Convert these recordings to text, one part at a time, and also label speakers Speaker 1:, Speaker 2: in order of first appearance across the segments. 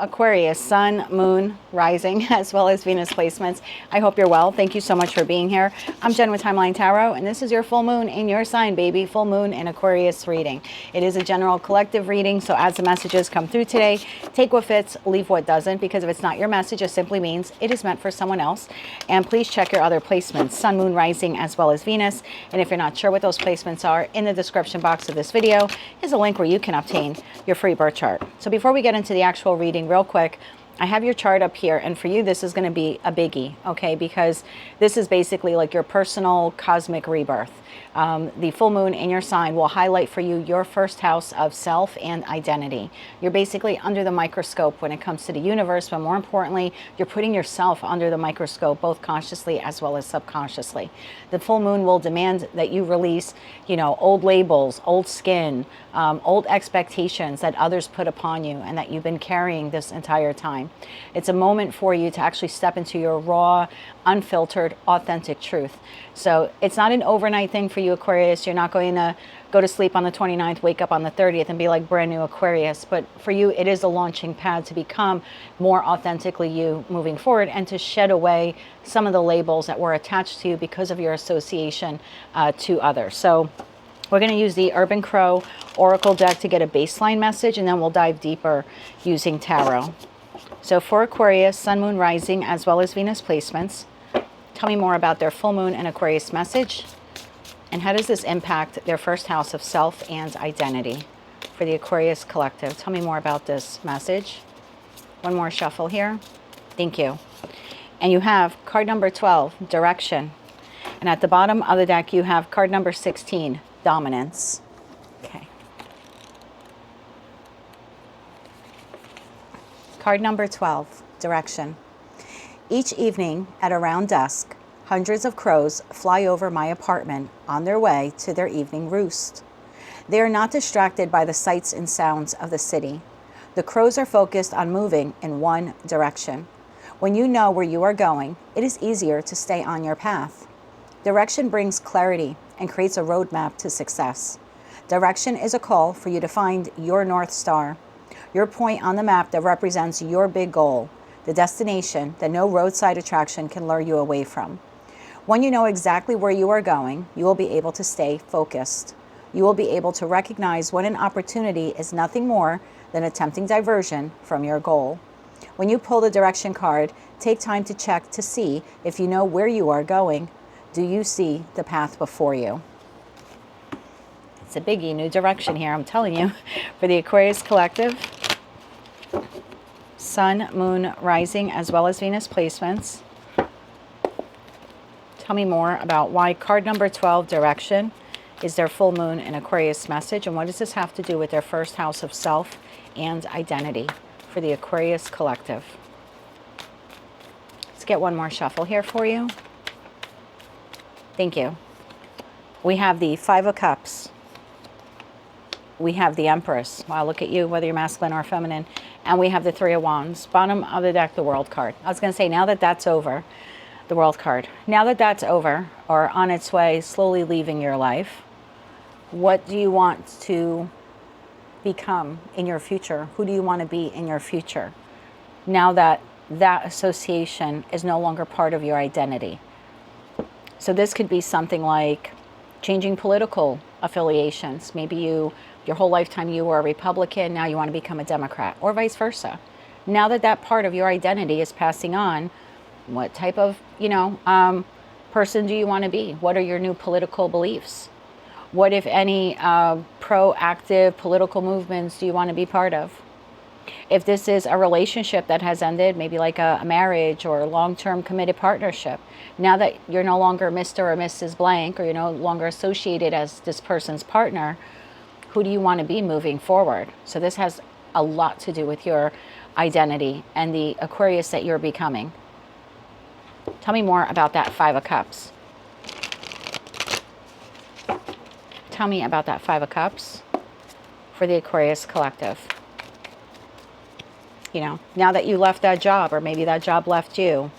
Speaker 1: Aquarius, sun, moon, rising, as well as Venus placements. I hope you're well. Thank you so much for being here. I'm Jen with Timeline Tarot, and this is your full moon in your sign, baby. Full moon in Aquarius reading. It is a general collective reading, so as the messages come through today, take what fits, leave what doesn't, because if it's not your message, it simply means it is meant for someone else. And please check your other placements, sun, moon, rising, as well as Venus. And if you're not sure what those placements are, in the description box of this video is a link where you can obtain your free birth chart. So before we get into the actual reading real quick, I have your chart up here, and for you this is going to be a biggie, okay, because this is basically like your personal cosmic rebirth. The full moon in your sign will highlight for you your first house of self and identity. You're basically under the microscope when it comes to the universe, but more importantly, you're putting yourself under the microscope, both consciously as well as subconsciously. The full moon will demand that you release, old labels, old skin, old expectations that others put upon you and that you've been carrying this entire time. It's a moment for you to actually step into your raw, unfiltered, authentic truth. So it's not an overnight thing for you, Aquarius. You're not going to go to sleep on the 29th, wake up on the 30th and be like brand new Aquarius. But for you, it is a launching pad to become more authentically you moving forward and to shed away some of the labels that were attached to you because of your association to others. So we're going to use the Urban Crow Oracle deck to get a baseline message, and then we'll dive deeper using tarot. So for Aquarius, sun, moon, rising, as well as Venus placements, tell me more about their full moon and Aquarius message, and how does this impact their first house of self and identity for the Aquarius collective. Tell me more about this message. One more shuffle here. Thank you. And you have card number 12, direction. And at the bottom of the deck, you have card number 16, dominance. Okay. Card number 12, direction. Each evening at around dusk, hundreds of crows fly over my apartment on their way to their evening roost. They are not distracted by the sights and sounds of the city. The crows are focused on moving in one direction. When you know where you are going, it is easier to stay on your path. Direction brings clarity and creates a roadmap to success. Direction is a call for you to find your North Star, your point on the map that represents your big goal, the destination that no roadside attraction can lure you away from. When you know exactly where you are going, you will be able to stay focused. You will be able to recognize when an opportunity is nothing more than a tempting diversion from your goal. When you pull the direction card, take time to check to see if you know where you are going. Do you see the path before you? It's a biggie, new direction here, I'm telling you. For the Aquarius collective, sun, moon, rising, as well as Venus placements. Tell me more about why card number 12, direction, is their full moon and Aquarius message, and what does this have to do with their first house of self and identity for the Aquarius collective. Let's get one more shuffle here for you. Thank you. We have the Five of Cups. We have the Empress. Wow, look at you, whether you're masculine or feminine. And we have the Three of Wands. Bottom of the deck, the World card. I was going to say, now that that's over, the World card. Now that that's over, or on its way, slowly leaving your life, what do you want to become in your future? Who do you want to be in your future? Now that that association is no longer part of your identity. So this could be something like changing political affiliations. Maybe your whole lifetime you were a Republican, now you want to become a Democrat, or vice versa. Now that that part of your identity is passing on, what type of, person do you want to be? What are your new political beliefs? What, if any, proactive political movements do you want to be part of? If this is a relationship that has ended, maybe like a marriage or a long-term committed partnership, now that you're no longer Mr. or Mrs. Blank, or you're no longer associated as this person's partner, who do you want to be moving forward? So this has a lot to do with your identity and the Aquarius that you're becoming. Tell me more about that Five of Cups. Tell me about that Five of Cups for the Aquarius collective. Now that you left that job, or maybe that job left you,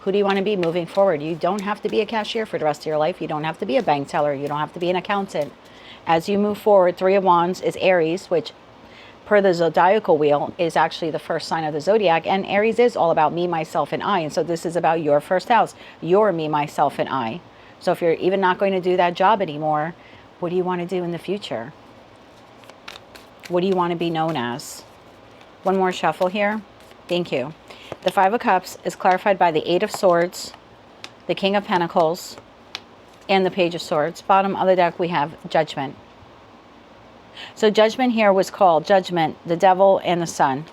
Speaker 1: who do you want to be moving forward? You don't have to be a cashier for the rest of your life. You don't have to be a bank teller. You don't have to be an accountant. As you move forward, Three of Wands is Aries, which per the zodiacal wheel, is actually the first sign of the zodiac. And Aries is all about me, myself, and I. And so this is about your first house, your me, myself, and I. So if you're even not going to do that job anymore, what do you want to do in the future? What do you want to be known as? One more shuffle here. Thank you. The Five of Cups is clarified by the Eight of Swords, the King of Pentacles, and the Page of Swords. Bottom of the deck, we have Judgment. So Judgment here was called Judgment, the Devil, and the Sun.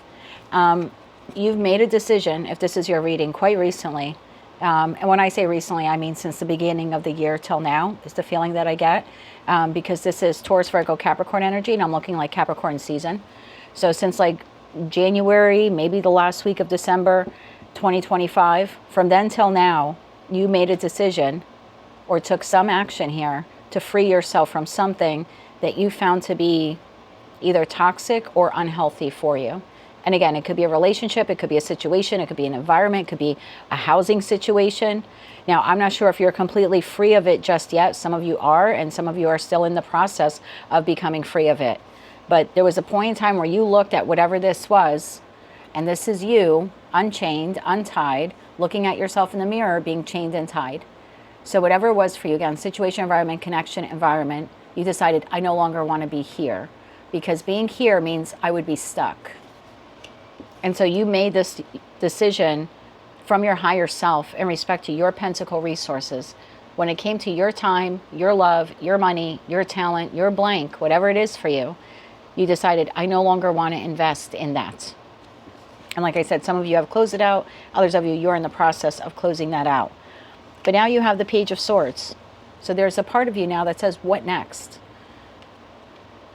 Speaker 1: You've made a decision, if this is your reading, quite recently. And when I say recently, I mean since the beginning of the year till now, is the feeling that I get. Because this is Taurus, Virgo, Capricorn energy, and I'm looking like Capricorn season. So since like January, maybe the last week of December 2025, from then till now, you made a decision or took some action here to free yourself from something that you found to be either toxic or unhealthy for you. And again, it could be a relationship, it could be a situation, it could be an environment, it could be a housing situation. Now, I'm not sure if you're completely free of it just yet. Some of you are, and some of you are still in the process of becoming free of it. But there was a point in time where you looked at whatever this was, and this is you, unchained, untied, looking at yourself in the mirror, being chained and tied. So whatever it was for you, again, situation, environment, connection, environment, you decided, I no longer want to be here. Because being here means I would be stuck. And so you made this decision from your higher self in respect to your pentacle resources. When it came to your time, your love, your money, your talent, your blank, whatever it is for you, you decided, I no longer want to invest in that. And like I said, some of you have closed it out. Others of you, you're in the process of closing that out. But now you have the Page of Swords. So there's a part of you now that says, what next?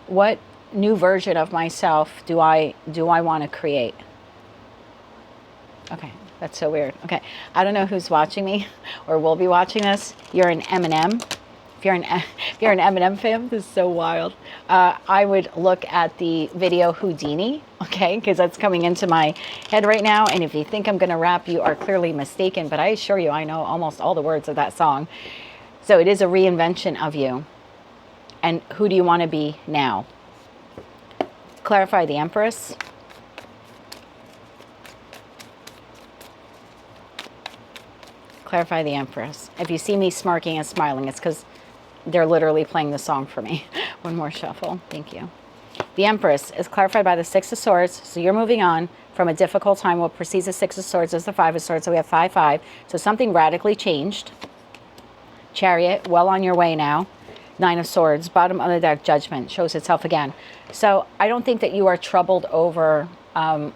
Speaker 1: What new version of myself do I want to create? Okay, that's so weird. Okay, I don't know who's watching me or will be watching this. You're an Eminem. If you're an Eminem fan, this is so wild. I would look at the video Houdini, okay, because that's coming into my head right now. And if you think I'm going to rap, you are clearly mistaken. But I assure you, I know almost all the words of that song. So it is a reinvention of you. And who do you want to be now? Clarify the Empress. Clarify the Empress. If you see me smirking and smiling, it's because they're literally playing the song for me. One more shuffle. Thank you. The Empress is clarified by the Six of Swords. So you're moving on from a difficult time. What precedes the Six of Swords is the Five of Swords. So we have 5-5. So something radically changed. Chariot, well on your way now. Nine of Swords, bottom of the deck, Judgment, shows itself again. So I don't think that you are troubled over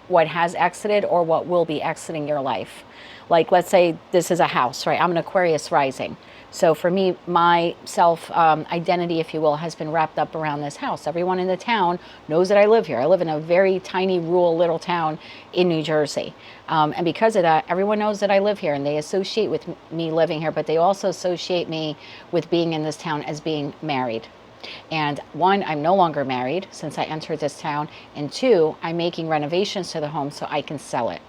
Speaker 1: what has exited or what will be exiting your life. Like, let's say this is a house, right? I'm an Aquarius rising. So for me, my self-identity, if you will, has been wrapped up around this house. Everyone in the town knows that I live here. I live in a very tiny, rural little town in New Jersey. And because of that, everyone knows that I live here, and they associate with me living here, but they also associate me with being in this town as being married. And one, I'm no longer married since I entered this town. And two, I'm making renovations to the home so I can sell it.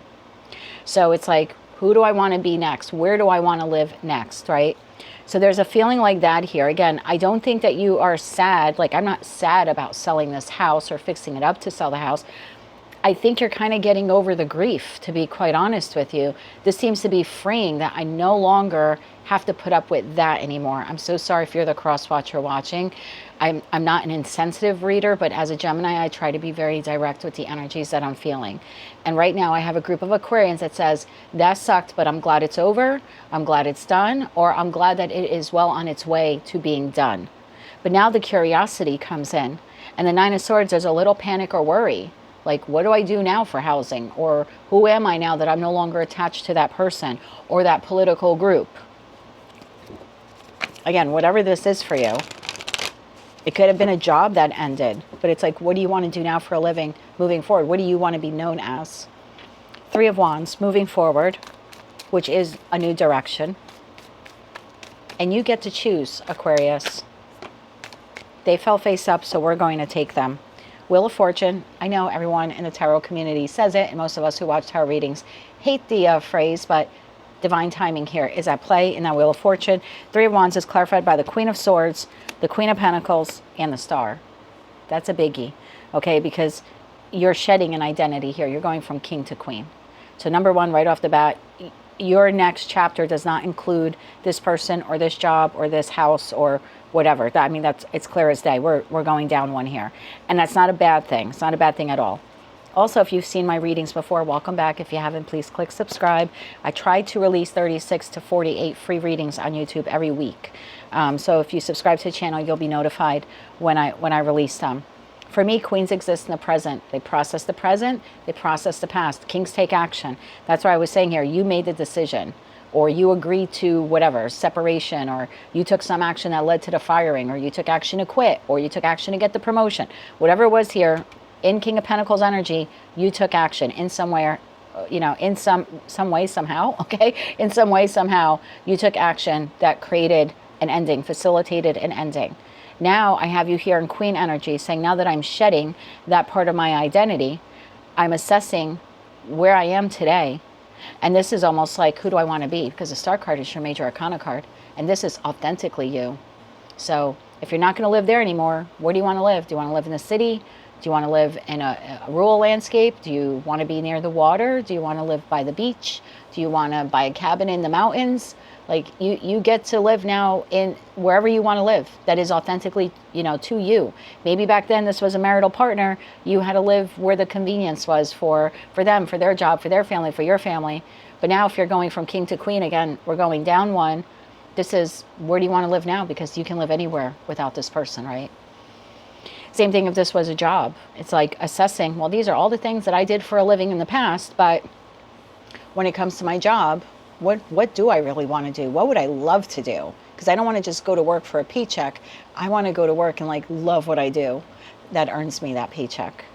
Speaker 1: So it's like, who do I want to be next? Where do I want to live next, right? So there's a feeling like that here. Again, I don't think that you are sad. Like, I'm not sad about selling this house or fixing it up to sell the house. I think you're kind of getting over the grief, to be quite honest with you. This seems to be freeing, that I no longer have to put up with that anymore. I'm so sorry if you're the cross watcher watching. I'm not an insensitive reader, but as a Gemini, I try to be very direct with the energies that I'm feeling. And right now I have a group of Aquarians that says, that sucked, but I'm glad it's over. I'm glad it's done, or I'm glad that it is well on its way to being done. But now the curiosity comes in. And the Nine of Swords, there's a little panic or worry. Like, what do I do now for housing? Or who am I now that I'm no longer attached to that person or that political group? Again, whatever this is for you. It could have been a job that ended, but it's like, what do you want to do now for a living moving forward? What do you want to be known as? Three of Wands, moving forward, which is a new direction. And you get to choose, Aquarius. They fell face up, so we're going to take them. Wheel of Fortune. I know everyone in the tarot community says it, and most of us who watch tarot readings hate the phrase, but divine timing here is at play in that Wheel of Fortune. Three of Wands is clarified by the Queen of Swords, the Queen of Pentacles, and the Star. That's a biggie, okay? Because you're shedding an identity here. You're going from king to queen. So number one, right off the bat, your next chapter does not include this person or this job or this house or whatever. I mean, it's clear as day. We're going down one here. And that's not a bad thing. It's not a bad thing at all. Also, if you've seen my readings before, welcome back. If you haven't, please click subscribe. I try to release 36 to 48 free readings on YouTube every week. So if you subscribe to the channel, you'll be notified when I release them. For me, queens exist in the present. They process the present, they process the past. Kings take action. That's what I was saying here. You made the decision, or you agreed to whatever, separation, or you took some action that led to the firing, or you took action to quit, or you took action to get the promotion. Whatever it was here, in King of Pentacles energy, you took action in some way, in some way, somehow, okay? In some way, somehow, you took action that created an ending, facilitated an ending. Now I have you here in Queen energy saying, now that I'm shedding that part of my identity, I'm assessing where I am today. And this is almost like, who do I want to be? Because the Star card is your major arcana card. And this is authentically you. So if you're not going to live there anymore, where do you want to live? Do you want to live in the city? Do you want to live in a rural landscape? Do you want to be near the water? Do you want to live by the beach? Do you want to buy a cabin in the mountains? Like you get to live now in wherever you want to live. That is authentically, to you. Maybe back then this was a marital partner. You had to live where the convenience was for them, for their job, for their family, for your family. But now if you're going from king to queen, again, we're going down one. This is, where do you want to live now? Because you can live anywhere without this person, right? Same thing if this was a job. It's like assessing, well, these are all the things that I did for a living in the past, but when it comes to my job, what do I really want to do? What would I love to do? Because I don't want to just go to work for a paycheck. I want to go to work and love what I do that earns me that paycheck.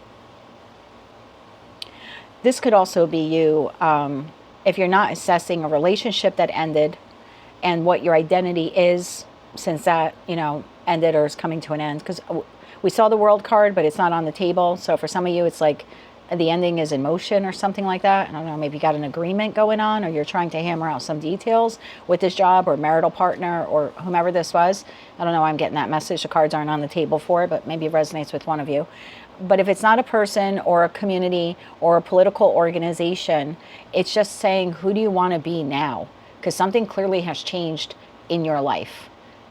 Speaker 1: This could also be you, if you're not assessing a relationship that ended and what your identity is since that, ended or is coming to an end. Because we saw the World card, but it's not on the table. So for some of you, it's like the ending is in motion or something like that. I don't know, maybe you got an agreement going on, or you're trying to hammer out some details with this job or marital partner or whomever this was. I don't know why I'm getting that message. The cards aren't on the table for it, but maybe it resonates with one of you. But if it's not a person or a community or a political organization, it's just saying, who do you want to be now? Because something clearly has changed in your life.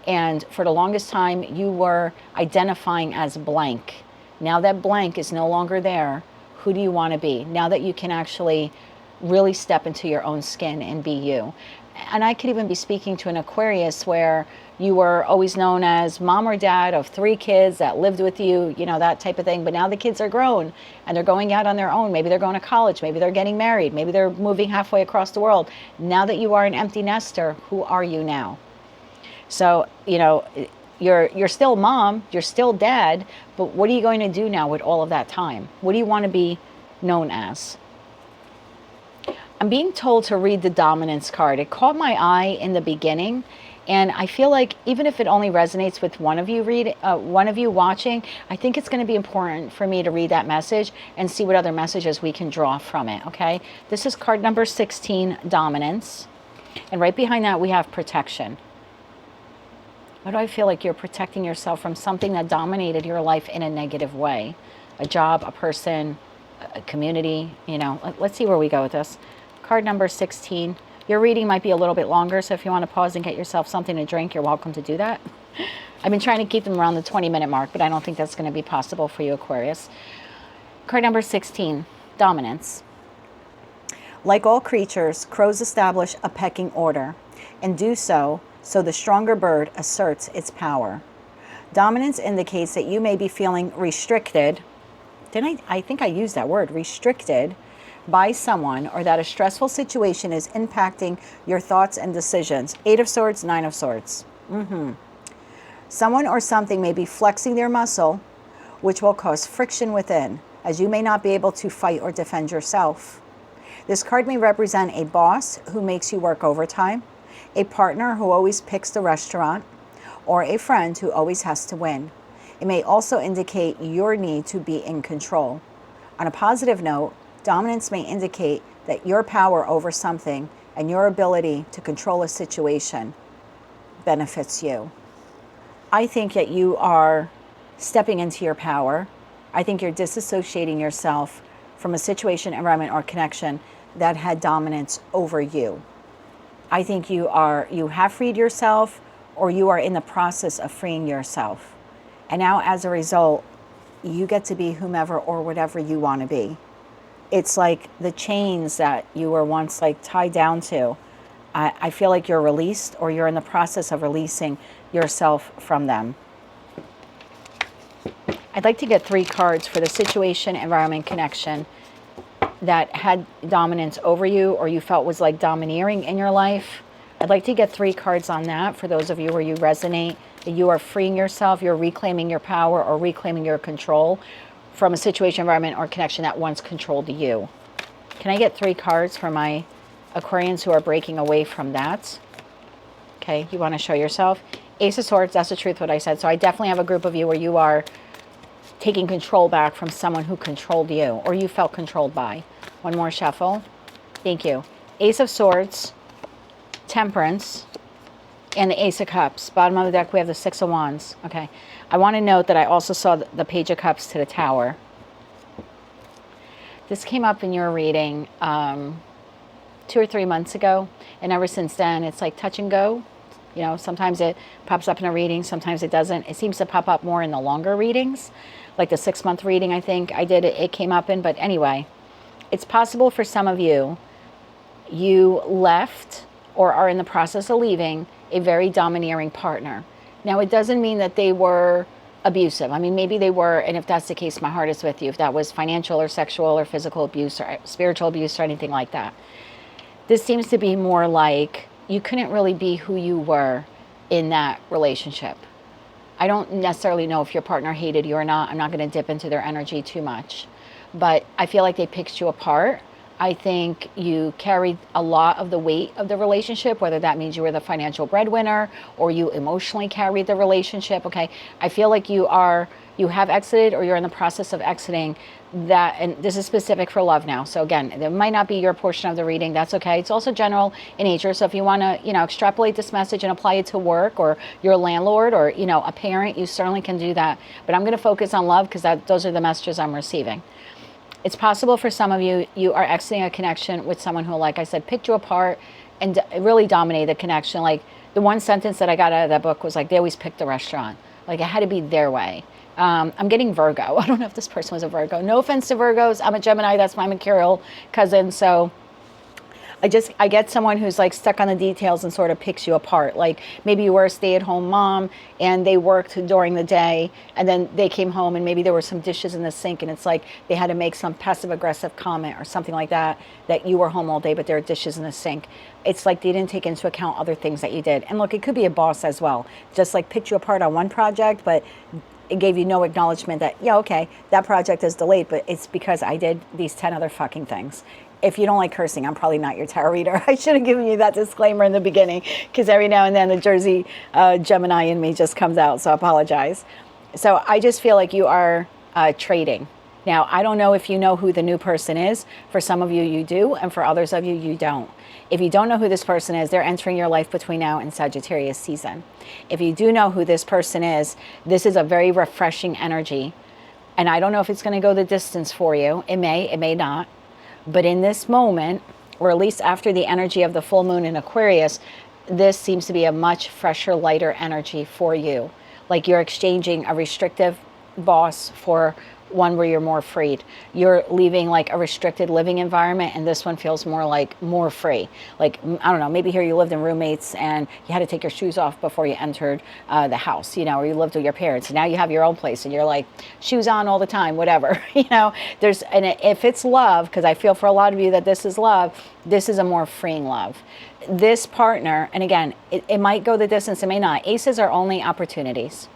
Speaker 1: And for the longest time, you were identifying as blank. Now that blank is no longer there, who do you want to be? Now that you can actually really step into your own skin and be you. And I could even be speaking to an Aquarius where you were always known as mom or dad of 3 kids that lived with you, that type of thing. But now the kids are grown and they're going out on their own. Maybe they're going to college. Maybe they're getting married. Maybe they're moving halfway across the world. Now that you are an empty nester, who are you now? So, you're still mom, you're still dad, but what are you going to do now with all of that time? What do you want to be known as? I'm being told to read the dominance card. It caught my eye in the beginning, and I feel like even if it only resonates with one of you watching, I think it's going to be important for me to read that message and see what other messages we can draw from it, okay? This is card number 16, dominance, and right behind that we have protection. Why do I feel like you're protecting yourself from something that dominated your life in a negative way? A job, a person, a community, Let's see where we go with this. Card number 16. Your reading might be a little bit longer, so if you want to pause and get yourself something to drink, you're welcome to do that. I've been trying to keep them around the 20-minute mark, but I don't think that's going to be possible for you, Aquarius. Card number 16, dominance. Like all creatures, crows establish a pecking order and do so the stronger bird asserts its power. Dominance indicates that you may be feeling restricted. I think I used that word, restricted, by someone, or that a stressful situation is impacting your thoughts and decisions. 8 of Swords, 9 of Swords. Someone or something may be flexing their muscle, which will cause friction within, as you may not be able to fight or defend yourself. This card may represent a boss who makes you work overtime, a partner who always picks the restaurant, or a friend who always has to win. It may also indicate your need to be in control. On a positive note, dominance may indicate that your power over something and your ability to control a situation benefits you. I think that you are stepping into your power. I think you're disassociating yourself from a situation, environment, or connection that had dominance over you. I think you have freed yourself, or you are in the process of freeing yourself. And now as a result, you get to be whomever or whatever you want to be. It's like the chains that you were once like tied down to. I feel like you're released, or you're in the process of releasing yourself from them. I'd like to get 3 cards for the situation, environment, connection that had dominance over you, or you felt was like domineering in your life. I'd like to get 3 cards on that for those of you where you resonate, that you are freeing yourself, you're reclaiming your power or reclaiming your control from a situation, environment, or connection that once controlled you. Can I get 3 cards for my Aquarians who are breaking away from that? Okay, you want to show yourself. Ace of Swords, that's the truth what I said. So I definitely have a group of you where you are taking control back from someone who controlled you, or you felt controlled by. One more shuffle. Thank you. Ace of Swords, Temperance, and the Ace of Cups. Bottom of the deck, we have the 6 of Wands. Okay. I want to note that I also saw the Page of Cups to the Tower. This came up in your reading 2 or 3 months ago, and ever since then, it's like touch and go. You know, sometimes it pops up in a reading, sometimes it doesn't. It seems to pop up more in the longer readings, like the 6-month reading I think I did, it came up in. But anyway, it's possible for some of you, you left or are in the process of leaving a very domineering partner. Now, it doesn't mean that they were abusive. I mean, maybe they were, and if that's the case, my heart is with you. If that was financial or sexual or physical abuse or spiritual abuse or anything like that. This seems to be more like you couldn't really be who you were in that relationship. I don't necessarily know if your partner hated you or not. I'm not going to dip into their energy too much. But I feel like they picked you apart. I think you carried a lot of the weight of the relationship, whether that means you were the financial breadwinner or you emotionally carried the relationship. Okay, I feel like you have exited, or you're in the process of exiting that. And this is specific for love now. So again, it might not be your portion of the reading. That's okay. It's also general in nature. So if you want to, extrapolate this message and apply it to work, or your landlord, or, a parent, you certainly can do that. But I'm going to focus on love because those are the messages I'm receiving. It's possible for some of you, you are exiting a connection with someone who, like I said, picked you apart and really dominated the connection. Like the one sentence that I got out of that book was like, they always picked the restaurant. Like it had to be their way. I'm getting Virgo. I don't know if this person was a Virgo. No offense to Virgos. I'm a Gemini. That's my mercurial cousin. So I get someone who's like stuck on the details and sort of picks you apart. Like maybe you were a stay-at-home mom and they worked during the day, and then they came home and maybe there were some dishes in the sink, and it's like they had to make some passive-aggressive comment or something like that you were home all day but there are dishes in the sink. It's like they didn't take into account other things that you did. And look, it could be a boss as well. Just like picked you apart on one project, but it gave you no acknowledgement that, yeah, okay, that project is delayed, but it's because I did these 10 other fucking things. If you don't like cursing, I'm probably not your tarot reader. I should have given you that disclaimer in the beginning, because every now and then the Jersey Gemini in me just comes out, so I apologize. So I just feel like you are trading. Now, I don't know if you know who the new person is. For some of you, you do, and for others of you, you don't. If you don't know who this person is, they're entering your life between now and Sagittarius season. If you do know who this person is, this is a very refreshing energy. And I don't know if it's going to go the distance for you. It may not. But in this moment, or at least after the energy of the full moon in Aquarius, this seems to be a much fresher, lighter energy for you. Like you're exchanging a restrictive boss for one where you're more freed. You're leaving like a restricted living environment, and this one feels more free. Like, I don't know, maybe here you lived in roommates and you had to take your shoes off before you entered the house, or you lived with your parents, and now you have your own place and you're like shoes on all the time, whatever. And if it's love, because I feel for a lot of you that this is love, this is a more freeing love. This partner, and again, it might go the distance, it may not. Aces are only opportunities.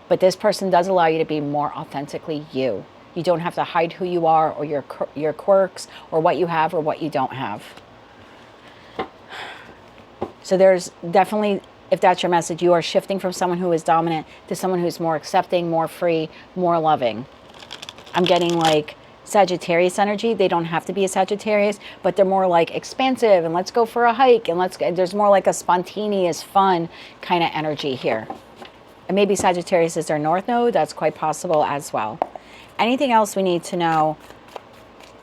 Speaker 1: But this person does allow you to be more authentically you. You don't have to hide who you are, or your quirks, or what you have or what you don't have. So there's definitely, if that's your message, you are shifting from someone who is dominant to someone who's more accepting, more free, more loving. I'm getting like Sagittarius energy. They don't have to be a Sagittarius, but they're more like expansive and let's go for a hike and there's more like a spontaneous, fun kind of energy here. And maybe Sagittarius is their north node. That's quite possible as well. Anything else we need to know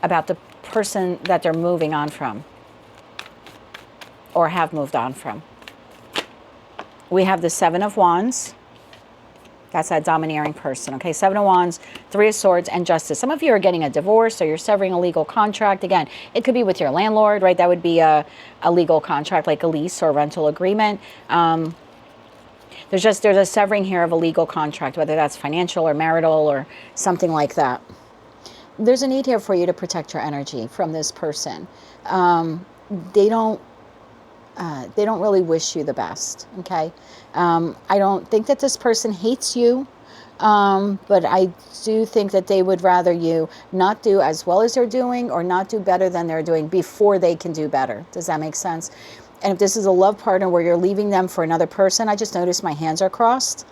Speaker 1: about the person that they're moving on from or have moved on from? We have the Seven of Wands. That's that domineering person, okay? Seven of Wands, Three of Swords, and Justice. Some of you are getting a divorce or you're severing a legal contract. Again, it could be with your landlord, right? That would be a legal contract, like a lease or a rental agreement. There's a severing here of a legal contract, whether that's financial or marital or something like that. There's a need here for you to protect your energy from this person. They don't really wish you the best, okay? I don't think that this person hates you, but I do think that they would rather you not do as well as they're doing or not do better than they're doing before they can do better. Does that make sense? And if this is a love partner where you're leaving them for another person, I just noticed my hands are crossed.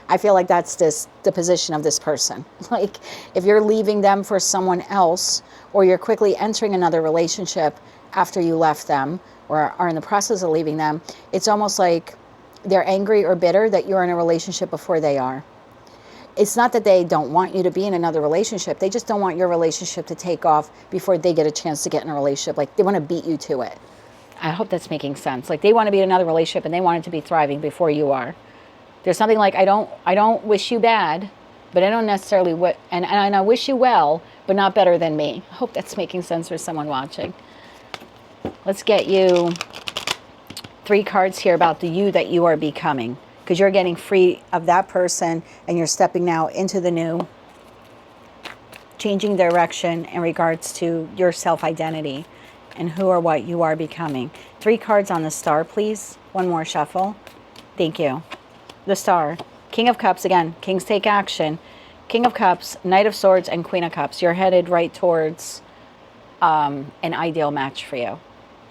Speaker 1: I feel like that's the position of this person. Like if you're leaving them for someone else or you're quickly entering another relationship after you left them or are in the process of leaving them, it's almost like they're angry or bitter that you're in a relationship before they are. It's not that they don't want you to be in another relationship. They just don't want your relationship to take off before they get a chance to get in a relationship. Like they want to beat you to it. I hope that's making sense. Like they want to be in another relationship and they want it to be thriving before you are. There's something like, I don't wish you bad, but I don't necessarily, and I wish you well, but not better than me. I hope that's making sense for someone watching. Let's get you 3 cards here about the you that you are becoming, because you're getting free of that person and you're stepping now into the new, changing direction in regards to your self-identity and who or what you are becoming. 3 cards on the Star, please. One more shuffle. Thank you. The Star, King of Cups, again, Kings take action. King of Cups, Knight of Swords, and Queen of Cups. You're headed right towards an ideal match for you.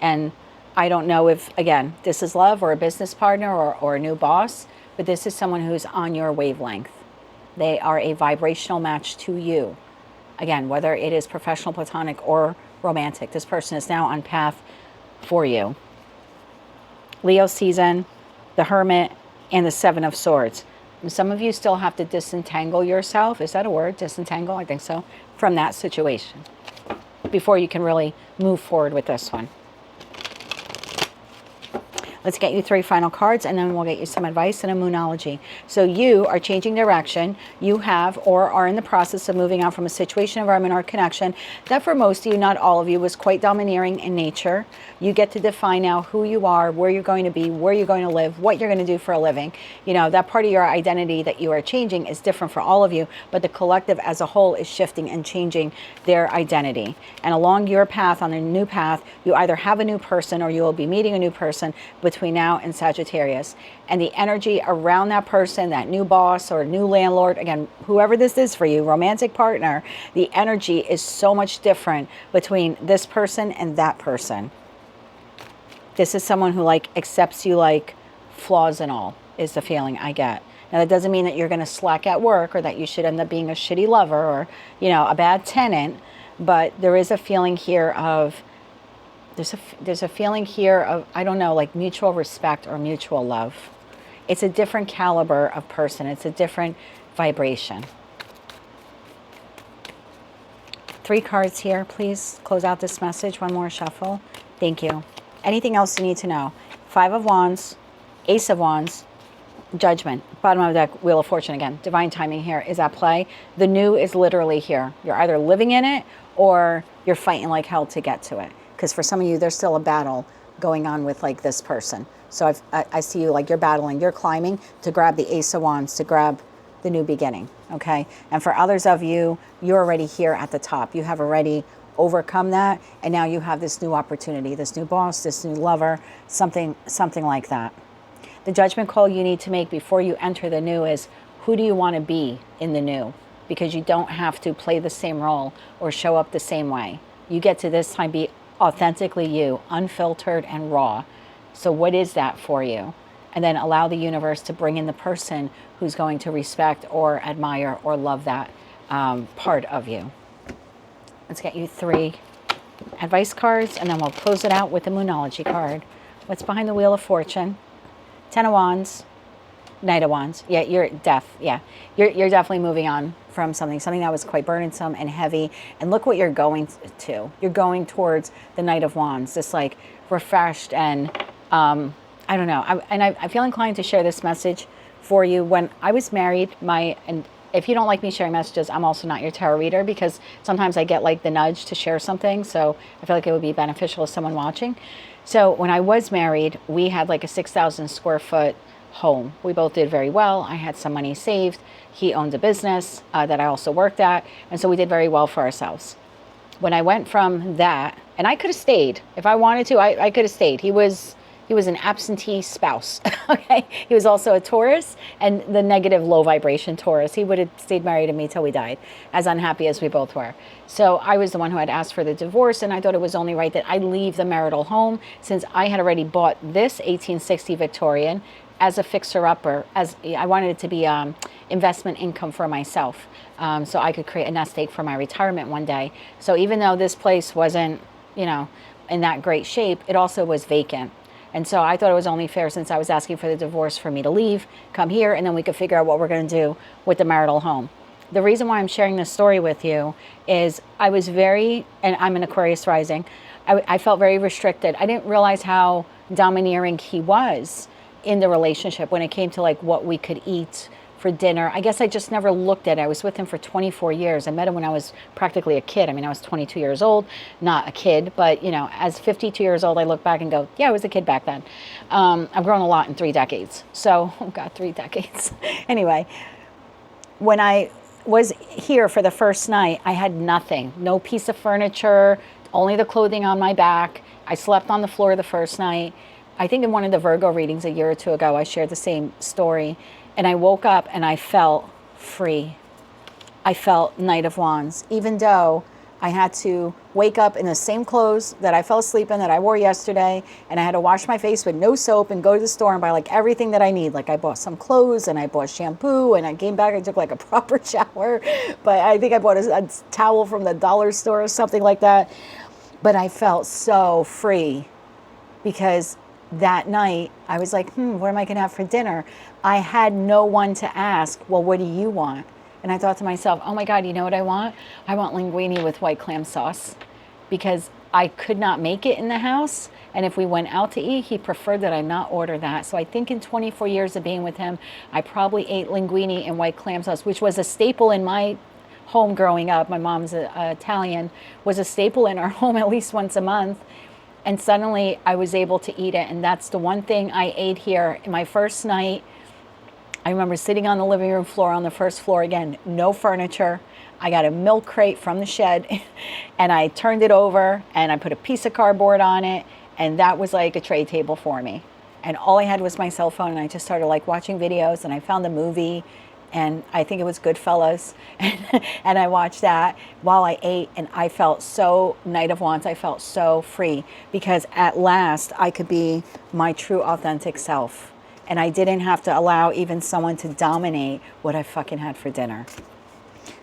Speaker 1: And I don't know if, again, this is love or a business partner or a new boss, but this is someone who's on your wavelength. They are a vibrational match to you. Again, whether it is professional, platonic, or romantic, this person is now on path for you. Leo season, the Hermit, and the Seven of Swords. And some of you still have to disentangle yourself. Is that a word? Disentangle? I think so. From that situation before you can really move forward with this one. Let's get you 3 final cards and then we'll get you some advice and a moonology. So you are changing direction. You have or are in the process of moving on from a situation, environment, or connection that for most of you, not all of you, was quite domineering in nature. You get to define now who you are, where you're going to be, where you're going to live, what you're going to do for a living. You know, that part of your identity that you are changing is different for all of you, but the collective as a whole is shifting and changing their identity. And along your path, on a new path, you either have a new person or you will be meeting a new person between now and Sagittarius. And the energy around that person, that new boss or new landlord, again, whoever this is for you, romantic partner, the energy is so much different between this person and that person. This is someone who like accepts you like flaws and all, is the feeling I get. Now that doesn't mean that you're going to slack at work or that you should end up being a shitty lover or, you know, a bad tenant, but there is a feeling here of, there's a feeling here of, I don't know, like mutual respect or mutual love. It's a different caliber of person. It's a different vibration. 3 cards here, please. Close out this message. One more shuffle. Thank you. Anything else you need to know? 5 of Wands, Ace of Wands, Judgment. Bottom of the deck, Wheel of Fortune again. Divine timing here is at play. The new is literally here. You're either living in it or you're fighting like hell to get to it. Because for some of you, there's still a battle going on with like this person. So I see you like you're battling, you're climbing to grab the Ace of Wands, to grab the new beginning, okay? And for others of you, you're already here at the top. You have already overcome that, and now you have this new opportunity, this new boss, this new lover, something like that. The judgment call you need to make before you enter the new is, who do you want to be in the new? Because you don't have to play the same role or show up the same way. You get to this time be authentically you, unfiltered and raw. So what is that for you? And then allow the universe to bring in the person who's going to respect or admire or love that part of you. Let's get you 3 advice cards, and then we'll close it out with the Moonology card. What's behind the Wheel of Fortune? 10 of Wands, Knight of Wands. Yeah, you're definitely moving on from something that was quite burdensome and heavy. And look what you're going to. You're going towards the Knight of Wands, this like refreshed and I don't know. I feel inclined to share this message for you. When I was married, and if you don't like me sharing messages, I'm also not your tarot reader, because sometimes I get like the nudge to share something. So I feel like it would be beneficial to someone watching. So when I was married, we had like a 6,000 square foot home. We both did very well. I had some money saved. He owned a business that I also worked at. And so we did very well for ourselves. When I went from that, and I could have stayed. If I wanted to, I could have stayed. He was an absentee spouse. Okay. He was also a Taurus, and the negative low vibration Taurus. He would have stayed married to me till we died, as unhappy as we both were. So I was the one who had asked for the divorce, and I thought it was only right that I leave the marital home, since I had already bought this 1860 Victorian as a fixer-upper, as I wanted it to be investment income for myself, so I could create a nest egg for my retirement one day. So even though this place wasn't, in that great shape, it also was vacant. And so I thought it was only fair, since I was asking for the divorce, for me to leave, come here, and then we could figure out what we're going to do with the marital home. The reason why I'm sharing this story with you is I was and I'm an Aquarius rising, I felt very restricted. I didn't realize how domineering he was in the relationship when it came to like what we could eat for dinner. I guess I just never looked at it. I was with him for 24 years. I met him when I was practically a kid. I mean, I was 22 years old, not a kid, but as 52 years old, I look back and go, yeah, I was a kid back then. I've grown a lot in 3 decades. So, oh God, 3 decades. Anyway, when I was here for the first night, I had nothing, no piece of furniture, only the clothing on my back. I slept on the floor the first night. I think in one of the Virgo readings a year or two ago, I shared the same story. And I woke up and I felt free. I felt Knight of Wands, even though I had to wake up in the same clothes that I fell asleep in, that I wore yesterday. And I had to wash my face with no soap and go to the store and buy like everything that I need. Like I bought some clothes and I bought shampoo, and I came back and took like a proper shower. But I think I bought a towel from the dollar store or something like that. But I felt so free, because that night I was like, what am I gonna have for dinner? I had no one to ask, well, what do you want? And I thought to myself, oh my God, you know what I want? I want linguine with white clam sauce, because I could not make it in the house. And if we went out to eat, he preferred that I not order that. So I think in 24 years of being with him, I probably ate linguine and white clam sauce, which was a staple in my home growing up. My mom's Italian, was a staple in our home at least once a month. And suddenly I was able to eat it. And that's the one thing I ate here. In my first night, I remember sitting on the living room floor, on the first floor, again, no furniture. I got a milk crate from the shed and I turned it over and I put a piece of cardboard on it. And that was like a tray table for me. And all I had was my cell phone, and I just started like watching videos, and I found a movie, and I think it was Goodfellas, and I watched that while I ate, and I felt so Knight of Wands. I felt so free, because at last I could be my true authentic self, and I didn't have to allow even someone to dominate what I fucking had for dinner.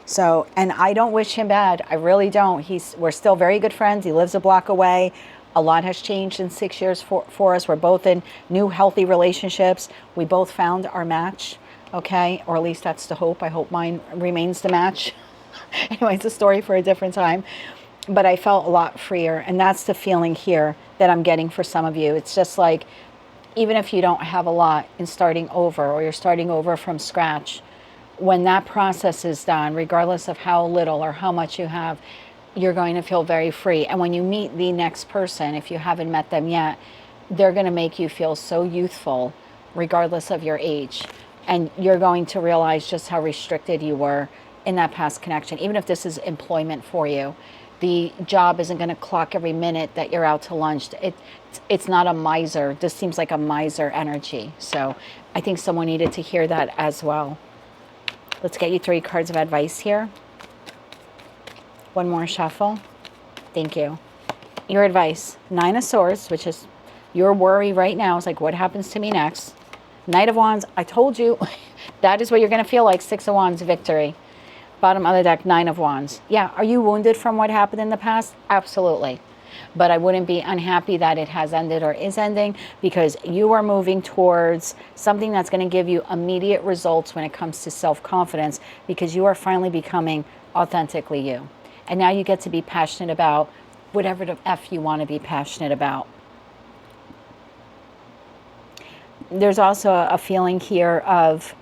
Speaker 1: So, and I don't wish him bad. I really don't. We're still very good friends. He lives a block away. A lot has changed in 6 years for us. We're both in new, healthy relationships. We both found our match. Okay, or at least that's the hope. I hope mine remains the match. Anyway, it's a story for a different time. But I felt a lot freer, and that's the feeling here that I'm getting for some of you. It's just like, even if you don't have a lot in starting over, or you're starting over from scratch, when that process is done, regardless of how little or how much you have, you're going to feel very free. And when you meet the next person, if you haven't met them yet, they're going to make you feel so youthful, regardless of your age. And you're going to realize just how restricted you were in that past connection. Even if this is employment for you, the job isn't going to clock every minute that you're out to lunch. It's not a miser. This seems like a miser energy. So I think someone needed to hear that as well. Let's get you 3 cards of advice here. One more shuffle. Thank you. Your advice, 9 of Swords, which is your worry right now. Is like, what happens to me next? Knight of Wands, I told you, that is what you're going to feel like. 6 of Wands, victory. Bottom of the deck, 9 of Wands. Yeah, are you wounded from what happened in the past? Absolutely. But I wouldn't be unhappy that it has ended or is ending, because you are moving towards something that's going to give you immediate results when it comes to self-confidence, because you are finally becoming authentically you. And now you get to be passionate about whatever the F you want to be passionate about. There's also a feeling here of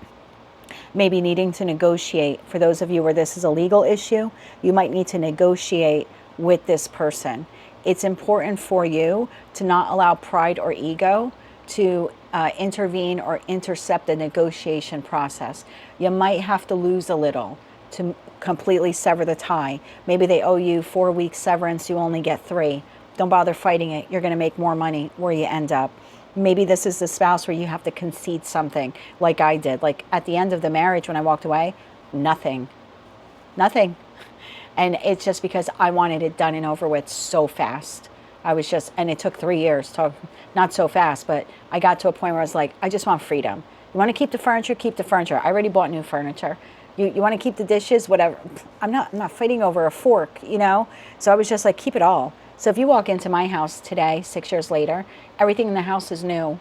Speaker 1: maybe needing to negotiate. For those of you where this is a legal issue, you might need to negotiate with this person. It's important for you to not allow pride or ego to intervene or intercept the negotiation process. You might have to lose a little to completely sever the tie. Maybe they owe you 4 weeks severance, you only get 3. Don't bother fighting it. You're going to make more money where you end up. Maybe this is the spouse where you have to concede something, like I did. Like at the end of the marriage when I walked away, nothing. And it's just because I wanted it done and over with so fast. I was just, and it took 3 years, not so fast, but I got to a point where I was like, I just want freedom. You want to keep the furniture? Keep the furniture. I already bought new furniture. You want to keep the dishes? Whatever. I'm not fighting over a fork, you know? So I was just like, keep it all. So if you walk into my house today, 6 years later, everything in the house is new,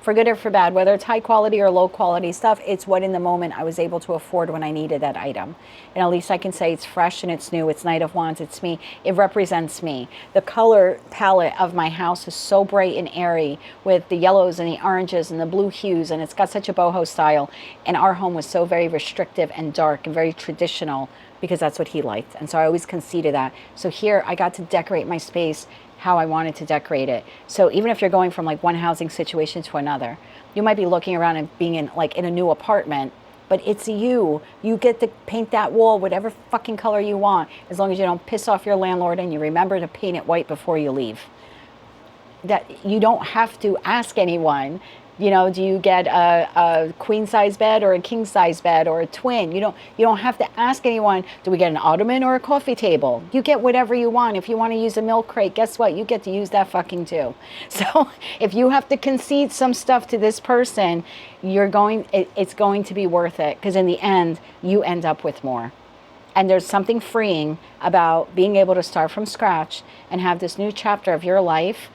Speaker 1: for good or for bad, whether it's high quality or low quality stuff. It's what in the moment I was able to afford when I needed that item. And at least I can say it's fresh and it's new. It's Knight of Wands. It's me. It represents me. The color palette of my house is so bright and airy, with the yellows and the oranges and the blue hues. And it's got such a boho style. And our home was so very restrictive and dark and very traditional, because that's what he liked. And so I always conceded that. So here I got to decorate my space how I wanted to decorate it. So even if you're going from like one housing situation to another, you might be looking around and being in a new apartment, but it's you. You get to paint that wall whatever fucking color you want, as long as you don't piss off your landlord and you remember to paint it white before you leave. That you don't have to ask anyone, you know, do you get a queen size bed or a king size bed or a twin? You don't have to ask anyone, do we get an ottoman or a coffee table? You get whatever you want. If you want to use a milk crate, guess what? You get to use that fucking too. So if you have to concede some stuff to this person, it's going to be worth it, because in the end, you end up with more. And there's something freeing about being able to start from scratch and have this new chapter of your life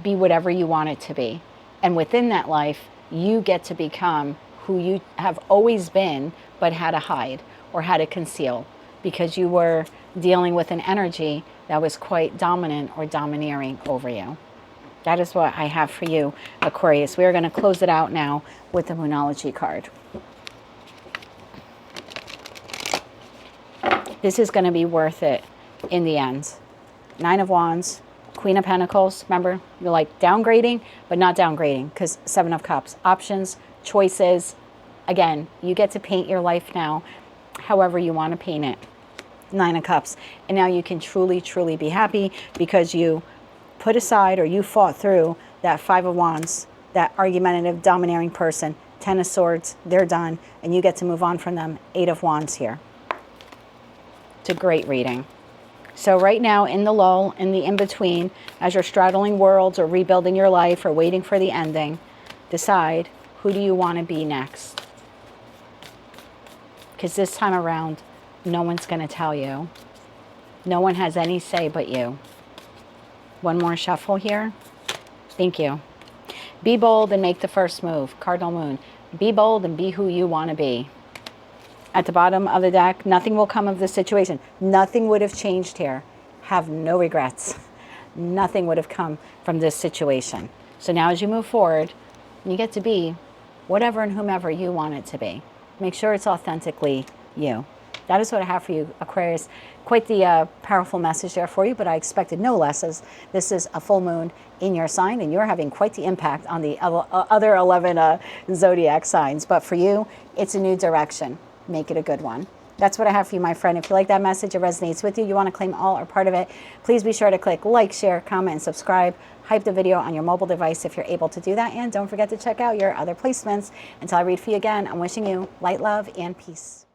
Speaker 1: be whatever you want it to be. And within that life, you get to become who you have always been, but had to hide or had to conceal, because you were dealing with an energy that was quite dominant or domineering over you. That is what I have for you, Aquarius. We are going to close it out now with the Moonology card. This is going to be worth it in the end. 9 of Wands. Queen of Pentacles, remember, you're like downgrading, but not downgrading, because 7 of Cups, options, choices. Again, you get to paint your life now however you want to paint it. 9 of Cups. And now you can truly, truly be happy, because you put aside, or you fought through, that 5 of Wands, that argumentative, domineering person. 10 of Swords, they're done, and you get to move on from them. 8 of Wands here. It's a great reading. So right now, in the lull, in the in-between, as you're straddling worlds or rebuilding your life or waiting for the ending, decide, who do you want to be next? Because this time around, no one's going to tell you. No one has any say but you. One more shuffle here. Thank you. Be bold and make the first move. Cardinal Moon. Be bold and be who you want to be. At the bottom of the deck, nothing will come of this situation. Nothing would have changed here. Have no regrets. Nothing would have come from this situation. So now as you move forward, you get to be whatever and whomever you want it to be. Make sure it's authentically you. That is what I have for you, Aquarius. Quite the powerful message there for you, but I expected no less, as this is a full moon in your sign, and you're having quite the impact on the other 11 zodiac signs. But for you, it's a new direction. Make it a good one. That's what I have for you, my friend. If you like that message, it resonates with you, you want to claim all or part of it, please be sure to click like, share, comment, and subscribe. Hype the video on your mobile device if you're able to do that. And don't forget to check out your other placements. Until I read for you again, I'm wishing you light, love, and peace.